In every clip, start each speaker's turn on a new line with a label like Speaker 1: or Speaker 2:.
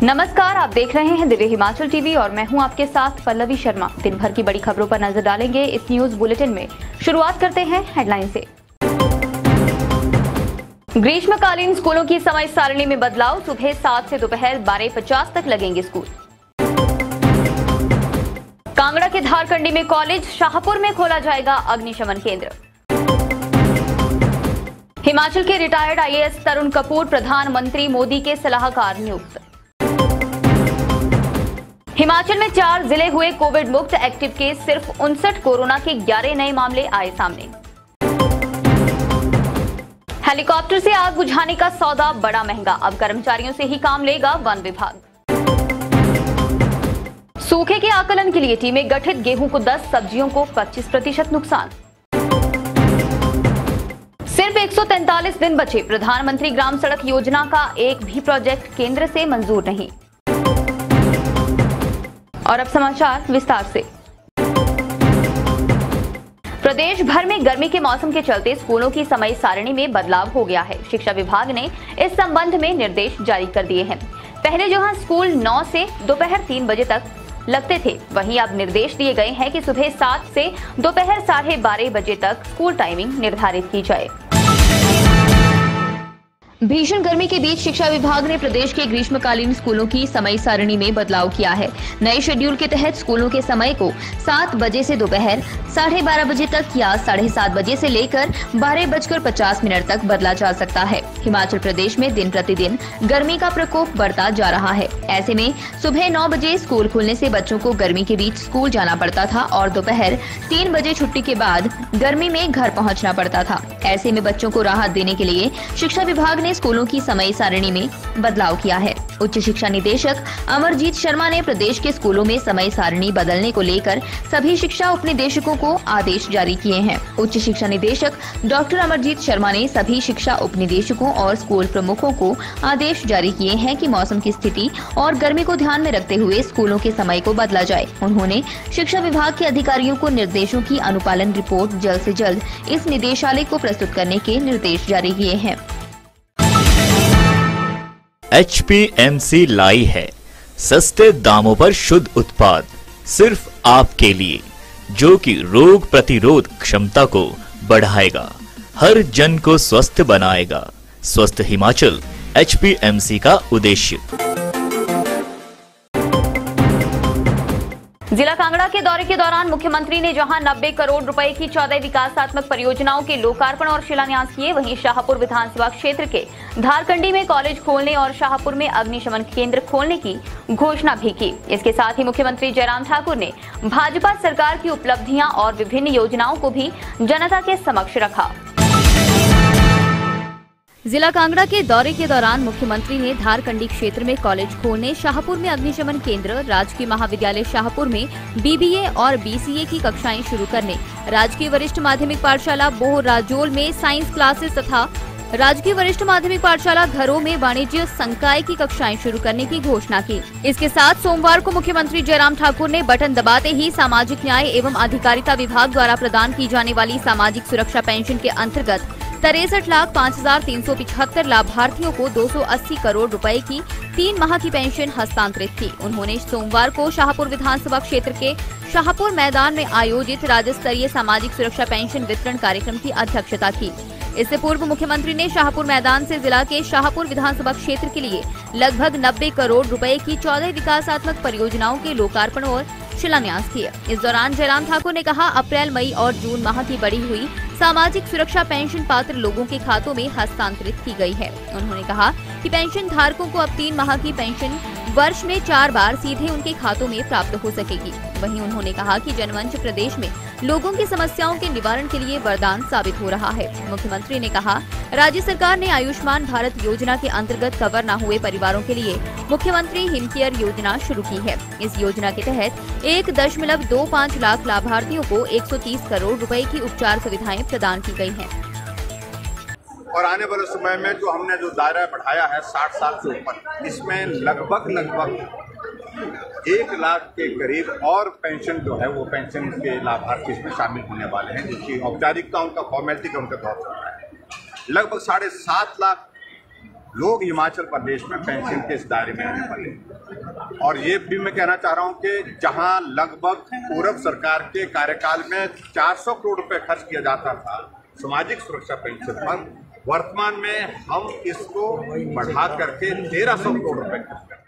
Speaker 1: नमस्कार, आप देख रहे हैं दिव्य हिमाचल टीवी और मैं हूं आपके साथ पल्लवी शर्मा। दिन भर की बड़ी खबरों पर नजर डालेंगे इस न्यूज बुलेटिन में। शुरुआत करते हैं हेडलाइन से। ग्रीष्मकालीन स्कूलों की समय सारणी में बदलाव, सुबह 7 से दोपहर 12:50 तक लगेंगे स्कूल। कांगड़ा के धारकंडी में कॉलेज, शाहपुर में खोला जाएगा अग्निशमन केंद्र। हिमाचल के रिटायर्ड आईएएस तरुण कपूर प्रधानमंत्री मोदी के सलाहकार नियुक्त। हिमाचल में 4 जिले हुए कोविड मुक्त, एक्टिव केस सिर्फ 59, कोरोना के 11 नए मामले आए सामने। हेलीकॉप्टर से आग बुझाने का सौदा बड़ा महंगा, अब कर्मचारियों से ही काम लेगा वन विभाग। सूखे के आकलन के लिए टीमें गठित, गेहूं को 10, सब्जियों को 25% नुकसान। सिर्फ 143 दिन बचे, प्रधानमंत्री ग्राम सड़क योजना का एक भी प्रोजेक्ट केंद्र से मंजूर नहीं। और अब समाचार विस्तार से। प्रदेश भर में गर्मी के मौसम के चलते स्कूलों की समय सारणी में बदलाव हो गया है। शिक्षा विभाग ने इस संबंध में निर्देश जारी कर दिए हैं। पहले जहां स्कूल 9 से दोपहर 3 बजे तक लगते थे, वहीं अब निर्देश दिए गए हैं कि सुबह 7 से दोपहर 12:30 बजे तक स्कूल टाइमिंग निर्धारित की जाए। भीषण गर्मी के बीच शिक्षा विभाग ने प्रदेश के ग्रीष्मकालीन स्कूलों की समय सारणी में बदलाव किया है। नए शेड्यूल के तहत स्कूलों के समय को 7 बजे से दोपहर 12:30 बजे तक या 7:30 बजे से लेकर 12:50 तक बदला जा सकता है। हिमाचल प्रदेश में दिन प्रतिदिन गर्मी का प्रकोप बढ़ता जा रहा है। ऐसे में सुबह 9 बजे स्कूल खुलने से बच्चों को गर्मी के बीच स्कूल जाना पड़ता था और दोपहर 3 बजे छुट्टी के बाद गर्मी में घर पहुँचना पड़ता था। ऐसे में बच्चों को राहत देने के लिए शिक्षा विभाग ने स्कूलों की समय सारणी में बदलाव किया है। उच्च शिक्षा निदेशक अमरजीत शर्मा ने प्रदेश के स्कूलों में समय सारणी बदलने को लेकर सभी शिक्षा उपनिदेशकों को आदेश जारी किए हैं। उच्च शिक्षा निदेशक डॉक्टर अमरजीत शर्मा ने सभी शिक्षा उपनिदेशकों और स्कूल प्रमुखों को आदेश जारी किए हैं कि मौसम की स्थिति और गर्मी को ध्यान में रखते हुए स्कूलों के समय को बदला जाए। उन्होंने शिक्षा विभाग के अधिकारियों को निर्देशों की अनुपालन रिपोर्ट जल्द से जल्द इस निदेशालय को प्रस्तुत करने के निर्देश जारी किए हैं।
Speaker 2: HPMC लाई है सस्ते दामों पर शुद्ध उत्पाद सिर्फ आपके लिए, जो कि रोग प्रतिरोध क्षमता को बढ़ाएगा, हर जन को स्वस्थ बनाएगा। स्वस्थ हिमाचल HPMC का उद्देश्य।
Speaker 1: जिला कांगड़ा के दौरे के दौरान मुख्यमंत्री ने जहां 90 करोड़ रुपए की 14 विकासात्मक परियोजनाओं के लोकार्पण और शिलान्यास किए, वहीं शाहपुर विधानसभा क्षेत्र के धारकंडी में कॉलेज खोलने और शाहपुर में अग्निशमन केंद्र खोलने की घोषणा भी की। इसके साथ ही मुख्यमंत्री जयराम ठाकुर ने भाजपा सरकार की उपलब्धियां और विभिन्न योजनाओं को भी जनता के समक्ष रखा। जिला कांगड़ा के दौरे के दौरान मुख्यमंत्री ने धारकंडी क्षेत्र में कॉलेज खोलने, शाहपुर में अग्निशमन केंद्र, राजकीय महाविद्यालय शाहपुर में BBA और BCA की कक्षाएं शुरू करने, राजकीय वरिष्ठ माध्यमिक पाठशाला बोहराजोल में साइंस क्लासेस तथा राजकीय वरिष्ठ माध्यमिक पाठशाला घरों में वाणिज्य संकाय की कक्षाएं शुरू करने की घोषणा की। इसके साथ सोमवार को मुख्यमंत्री जयराम ठाकुर ने बटन दबाते ही सामाजिक न्याय एवं अधिकारिता विभाग द्वारा प्रदान की जाने वाली सामाजिक सुरक्षा पेंशन के अंतर्गत 63,05,375 लाभार्थियों को 280 करोड़ रुपए की 3 माह की पेंशन हस्तांतरित की। उन्होंने सोमवार को शाहपुर विधानसभा क्षेत्र के शाहपुर मैदान में आयोजित राज्य स्तरीय सामाजिक सुरक्षा पेंशन वितरण कार्यक्रम की अध्यक्षता की। इससे पूर्व मुख्यमंत्री ने शाहपुर मैदान से जिला के शाहपुर विधानसभा क्षेत्र के लिए लगभग 90 करोड़ रुपए की 14 विकासात्मक परियोजनाओं के लोकार्पण और शिलान्यास किए। इस दौरान जयराम ठाकुर ने कहा, अप्रैल, मई और जून माह की बढ़ी हुई सामाजिक सुरक्षा पेंशन पात्र लोगों के खातों में हस्तांतरित की गई है। उन्होंने कहा कि पेंशन धारकों को अब 3 माह की पेंशन वर्ष में 4 बार सीधे उनके खातों में प्राप्त हो सकेगी। वहीं उन्होंने कहा कि जनमंच प्रदेश में लोगों की समस्याओं के निवारण के लिए वरदान साबित हो रहा है। मुख्यमंत्री ने कहा, राज्य सरकार ने आयुष्मान भारत योजना के अंतर्गत कवर न हुए परिवारों के लिए मुख्यमंत्री हिमकेयर योजना शुरू की है। इस योजना के तहत 1.25 लाख लाभार्थियों को 130 करोड़ रुपए की उपचार सुविधाएं प्रदान की गई हैं।
Speaker 3: और आने वाले समय में जो दायरा बढ़ाया है 60 साल से ऊपर, इसमें लगभग 1 लाख के करीब और पेंशन जो है वो पेंशन के लाभार्थी इसमें शामिल होने वाले हैं, जिसकी औपचारिकता उनका फॉर्मेलिटी का उनका दौर चल रहा है। लगभग 7.5 लाख लोग हिमाचल प्रदेश में पेंशन के इस दायरे में आने वाले। और ये भी मैं कहना चाह रहा हूँ कि जहाँ लगभग पूर्व सरकार के कार्यकाल में 400 करोड़ रुपए खर्च किया जाता था सामाजिक सुरक्षा पेंशन पर, वर्तमान में हम इसको बढ़ा करके 1300 करोड़ रुपए खर्च कर।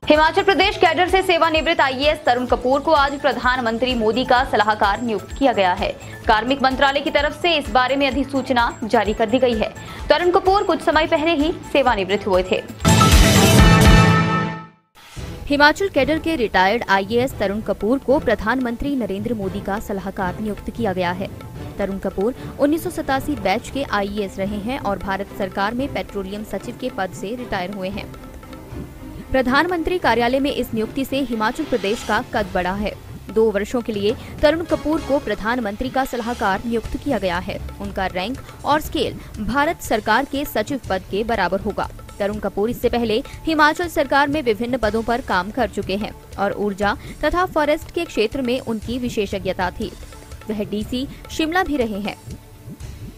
Speaker 1: हिमाचल प्रदेश कैडर से सेवानिवृत्त आईएएस तरुण कपूर को आज प्रधानमंत्री मोदी का सलाहकार नियुक्त किया गया है। कार्मिक मंत्रालय की तरफ से इस बारे में अधिसूचना जारी कर दी गई है। तरुण कपूर कुछ समय पहले ही सेवानिवृत्त हुए थे। हिमाचल कैडर के रिटायर्ड आईएएस तरुण कपूर को प्रधानमंत्री नरेंद्र मोदी का सलाहकार नियुक्त किया गया है। तरुण कपूर 1987 बैच के आईएएस रहे हैं और भारत सरकार में पेट्रोलियम सचिव के पद से रिटायर हुए हैं। प्रधानमंत्री कार्यालय में इस नियुक्ति से हिमाचल प्रदेश का कद बढ़ा है। 2 वर्षों के लिए तरुण कपूर को प्रधानमंत्री का सलाहकार नियुक्त किया गया है। उनका रैंक और स्केल भारत सरकार के सचिव पद के बराबर होगा। तरुण कपूर इससे पहले हिमाचल सरकार में विभिन्न पदों पर काम कर चुके हैं और ऊर्जा तथा फॉरेस्ट के क्षेत्र में उनकी विशेषज्ञता थी। वह डीसी शिमला भी रहे हैं।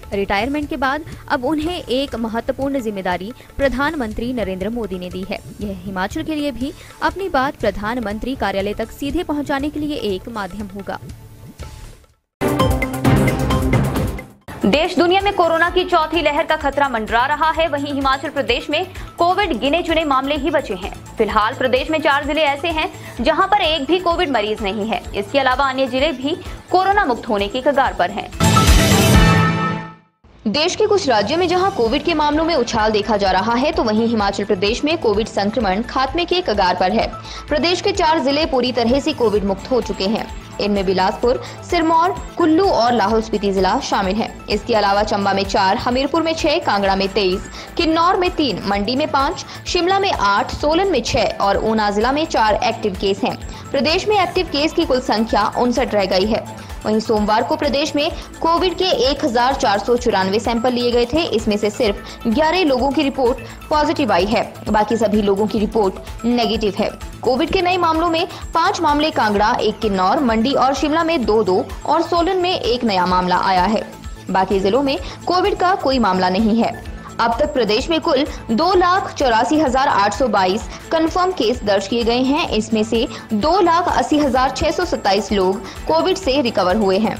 Speaker 1: रिटायरमेंट के बाद अब उन्हें एक महत्वपूर्ण जिम्मेदारी प्रधानमंत्री नरेंद्र मोदी ने दी है। यह हिमाचल के लिए भी अपनी बात प्रधानमंत्री कार्यालय तक सीधे पहुंचाने के लिए एक माध्यम होगा। देश दुनिया में कोरोना की चौथी लहर का खतरा मंडरा रहा है। वहीं हिमाचल प्रदेश में कोविड गिने चुने मामले ही बचे हैं। फिलहाल प्रदेश में 4 जिले ऐसे हैं जहां पर एक भी कोविड मरीज नहीं है। इसके अलावा अन्य जिले भी कोरोना मुक्त होने की कगार पर हैं। देश के कुछ राज्यों में जहां कोविड के मामलों में उछाल देखा जा रहा है, तो वहीं हिमाचल प्रदेश में कोविड संक्रमण खात्मे के कगार पर है। प्रदेश के 4 जिले पूरी तरह से कोविड मुक्त हो चुके हैं। इनमें बिलासपुर, सिरमौर, कुल्लू और लाहौल स्पीति जिला शामिल है। इसके अलावा चंबा में 4, हमीरपुर में 6, कांगड़ा में 23, किन्नौर में 3, मंडी में 5, शिमला में 8, सोलन में 6 और ऊना जिला में 4 एक्टिव केस हैं। प्रदेश में एक्टिव केस की कुल संख्या 59 रह गई है। वहीं सोमवार को प्रदेश में कोविड के 1494 सैंपल लिए गए थे। इसमें से सिर्फ 11 लोगों की रिपोर्ट पॉजिटिव आई है, बाकी सभी लोगों की रिपोर्ट नेगेटिव है। कोविड के नए मामलों में 5 मामले कांगड़ा, 1 किन्नौर, मंडी और शिमला में 2-2 और सोलन में 1 नया मामला आया है। बाकी जिलों में कोविड का कोई मामला नहीं है। अब तक प्रदेश में कुल 2,84,822 कंफर्म केस दर्ज किए गए हैं। इसमें से 2,80,627 लोग कोविड से रिकवर हुए हैं।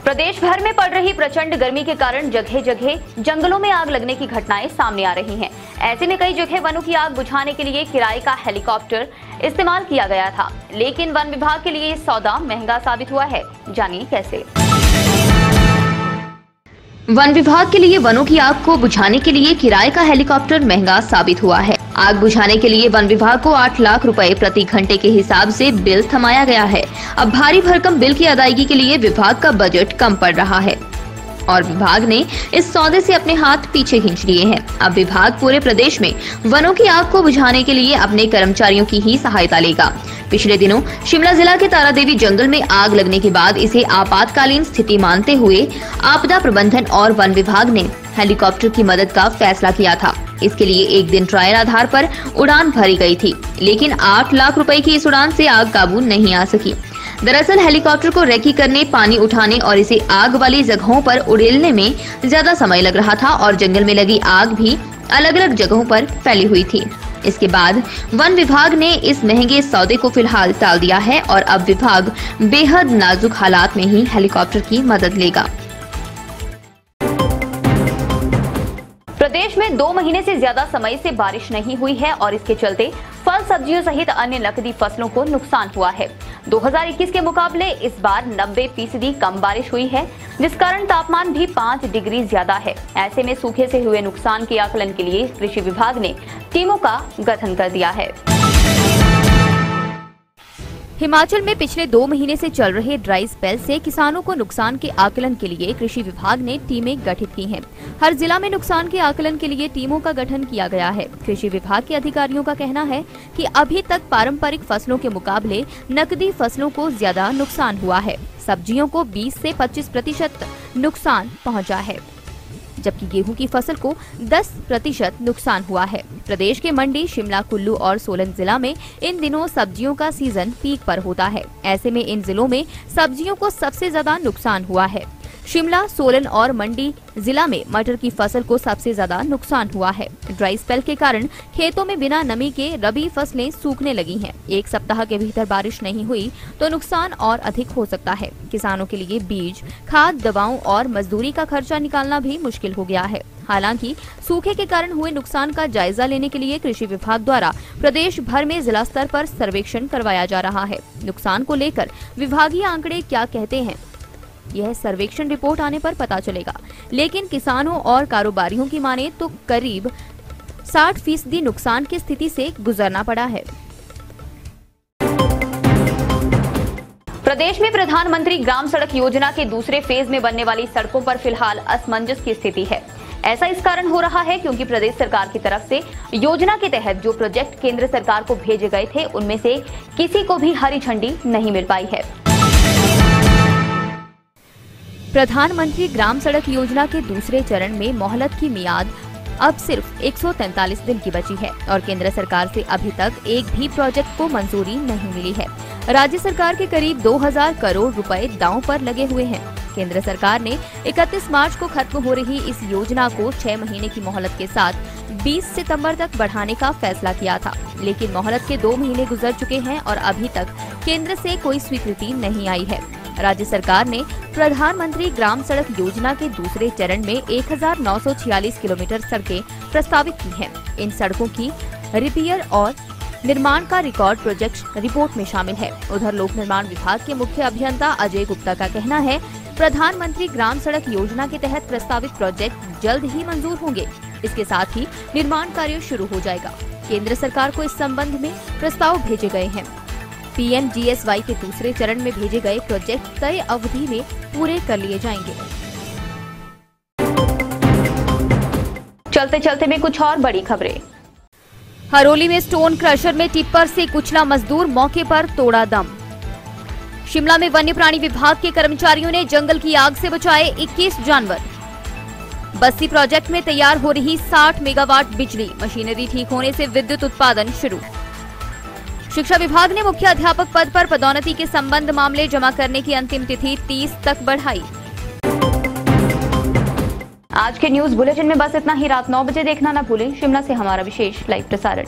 Speaker 1: प्रदेश भर में पड़ रही प्रचंड गर्मी के कारण जगह जगह जंगलों में आग लगने की घटनाएं सामने आ रही हैं। ऐसे में कई जगह वनों की आग बुझाने के लिए किराए का हेलीकॉप्टर इस्तेमाल किया गया था, लेकिन वन विभाग के लिए ये सौदा महंगा साबित हुआ है। जानिए कैसे। वन विभाग के लिए वनों की आग को बुझाने के लिए किराए का हेलीकॉप्टर महंगा साबित हुआ है। आग बुझाने के लिए वन विभाग को 8 लाख रुपए प्रति घंटे के हिसाब से बिल थमाया गया है। अब भारी भरकम बिल की अदायगी के लिए विभाग का बजट कम पड़ रहा है और विभाग ने इस सौदे से अपने हाथ पीछे खींच लिए हैं। अब विभाग पूरे प्रदेश में वनों की आग को बुझाने के लिए अपने कर्मचारियों की ही सहायता लेगा। पिछले दिनों शिमला जिला के तारादेवी जंगल में आग लगने के बाद इसे आपातकालीन स्थिति मानते हुए आपदा प्रबंधन और वन विभाग ने हेलीकॉप्टर की मदद का फैसला किया था। इसके लिए एक दिन ट्रायल आधार पर उड़ान भरी गई थी, लेकिन 8 लाख रुपए की इस उड़ान से आग काबू नहीं आ सकी। दरअसल हेलीकॉप्टर को रेकी करने, पानी उठाने और इसे आग वाली जगहों पर उड़ेलने में ज्यादा समय लग रहा था और जंगल में लगी आग भी अलग अलग जगहों पर फैली हुई थी। इसके बाद वन विभाग ने इस महंगे सौदे को फिलहाल टाल दिया है और अब विभाग बेहद नाजुक हालात में ही हेलीकॉप्टर की मदद लेगा। प्रदेश में 2 महीने से ज्यादा समय से बारिश नहीं हुई है और इसके चलते फल, सब्जियों सहित अन्य नकदी फसलों को नुकसान हुआ है। 2021 के मुकाबले इस बार 90% कम बारिश हुई है, जिस कारण तापमान भी 5 डिग्री ज्यादा है। ऐसे में सूखे से हुए नुकसान के आकलन के लिए कृषि विभाग ने टीमों का गठन कर दिया है। हिमाचल में पिछले 2 महीने से चल रहे ड्राई स्पेल से किसानों को नुकसान के आकलन के लिए कृषि विभाग ने टीमें गठित की हैं। हर जिला में नुकसान के आकलन के लिए टीमों का गठन किया गया है। कृषि विभाग के अधिकारियों का कहना है कि अभी तक पारंपरिक फसलों के मुकाबले नकदी फसलों को ज्यादा नुकसान हुआ है। सब्जियों को 20 से 25% नुकसान पहुँचा है, जबकि गेहूं की फसल को 10% नुकसान हुआ है। प्रदेश के मंडी, शिमला, कुल्लू और सोलन जिला में इन दिनों सब्जियों का सीजन पीक पर होता है। ऐसे में इन जिलों में सब्जियों को सबसे ज्यादा नुकसान हुआ है। शिमला, सोलन और मंडी जिला में मटर की फसल को सबसे ज्यादा नुकसान हुआ है। ड्राई स्पेल के कारण खेतों में बिना नमी के रबी फसलें सूखने लगी हैं। एक सप्ताह के भीतर बारिश नहीं हुई तो नुकसान और अधिक हो सकता है। किसानों के लिए बीज, खाद, दवाओं और मजदूरी का खर्चा निकालना भी मुश्किल हो गया है। हालांकि सूखे के कारण हुए नुकसान का जायजा लेने के लिए कृषि विभाग द्वारा प्रदेश भर में जिला स्तर पर सर्वेक्षण करवाया जा रहा है। नुकसान को लेकर विभागीय आंकड़े क्या कहते हैं, यह सर्वेक्षण रिपोर्ट आने पर पता चलेगा। लेकिन किसानों और कारोबारियों की माने तो करीब 60% नुकसान की स्थिति से गुजरना पड़ा है। प्रदेश में प्रधानमंत्री ग्राम सड़क योजना के दूसरे फेज में बनने वाली सड़कों पर फिलहाल असमंजस की स्थिति है। ऐसा इस कारण हो रहा है क्योंकि प्रदेश सरकार की तरफ से योजना के तहत जो प्रोजेक्ट केंद्र सरकार को भेजे गए थे उनमें से किसी को भी हरी झंडी नहीं मिल पाई है। प्रधानमंत्री ग्राम सड़क योजना के दूसरे चरण में मोहलत की मियाद अब सिर्फ 143 दिन की बची है और केंद्र सरकार से अभी तक एक भी प्रोजेक्ट को मंजूरी नहीं मिली है। राज्य सरकार के करीब 2000 करोड़ रुपए दांव पर लगे हुए हैं। केंद्र सरकार ने 31 मार्च को खत्म हो रही इस योजना को 6 महीने की मोहलत के साथ 20 सितंबर तक बढ़ाने का फैसला किया था, लेकिन मोहलत के 2 महीने गुजर चुके हैं और अभी तक केंद्र से कोई स्वीकृति नहीं आई है। राज्य सरकार ने प्रधानमंत्री ग्राम सड़क योजना के दूसरे चरण में 1946 किलोमीटर सड़कें प्रस्तावित की हैं। इन सड़कों की रिपेयर और निर्माण का रिकॉर्ड प्रोजेक्ट रिपोर्ट में शामिल है। उधर लोक निर्माण विभाग के मुख्य अभियंता अजय गुप्ता का कहना है, प्रधानमंत्री ग्राम सड़क योजना के तहत प्रस्तावित प्रोजेक्ट जल्द ही मंजूर होंगे। इसके साथ ही निर्माण कार्य शुरू हो जाएगा। केंद्र सरकार को इस संबंध में प्रस्ताव भेजे गए हैं। PMGSY के दूसरे चरण में भेजे गए प्रोजेक्ट तय अवधि में पूरे कर लिए जाएंगे।
Speaker 4: चलते चलते में कुछ और बड़ी खबरें।
Speaker 1: हरोली में स्टोन क्रशर में टिप्पर से कुचला मजदूर, मौके पर तोड़ा दम। शिमला में वन्य प्राणी विभाग के कर्मचारियों ने जंगल की आग से बचाए 21 जानवर। बस्ती प्रोजेक्ट में तैयार हो रही 60 मेगावाट बिजली, मशीनरी ठीक होने से विद्युत उत्पादन शुरू। शिक्षा विभाग ने मुख्य अध्यापक पद पर पदोन्नति के संबंध मामले जमा करने की अंतिम तिथि 30 तक बढ़ाई।
Speaker 4: आज के न्यूज बुलेटिन में बस इतना ही। रात 9 बजे देखना न भूलें शिमला से हमारा विशेष लाइव प्रसारण।